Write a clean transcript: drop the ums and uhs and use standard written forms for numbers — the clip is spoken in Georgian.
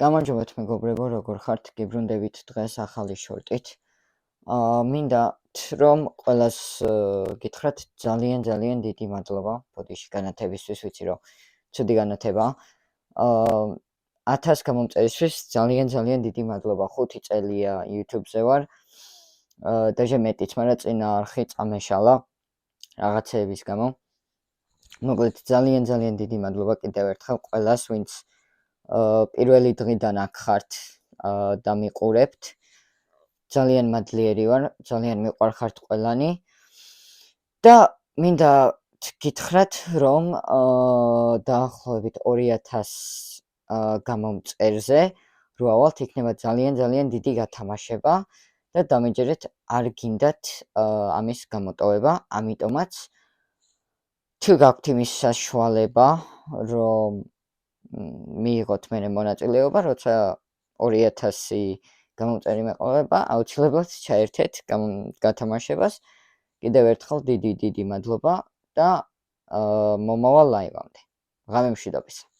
გამარჯობათ მეგობრებო, როგორ ხართ? გიბრუნდებით დღეს ახალი შორტით. მინდათ რომ ყველას გითხრათ ძალიან დიდი მადლობა ბოდიში განათებისთვის, ვიცი რომ ცუდი განათება. 1000 გამომწერისთვის ძალიან დიდი მადლობა. 5 წელია YouTube-ზე ვარ. დაჟე მეტიც, მაგრამ წინა არხი წამეშალა რაღაცეების გამო. მოკლედ ძალიან დიდი მადლობა კიდევ ერთხელ ყველას, ვინც პირველი დღიდან აქ ხართ და მიყურებთ. ძალიან მადლიერი ვარ, ძალიან მიყვარხართ ყველანი. და მინდა გითხრათ, რომ დაახლოებით 2000 გამომწერზე რო ავალთ, იქნება ძალიან დიდი გათამაშება და დამეჯერეთ არ გინდათ ამის გამოტოვება, ამიტომაც თუ გაქვთ იმის საშუალება, რომ მიიღოთ მე მონაწილეობა, როცა 2000 გამომწერი მეყოება, აუცილებლად ჩაერთეთ გათამაშებას. კიდევ ერთხელ დიდი მადლობა და მომავალ ლაივამდე. ღამე მშვიდობის.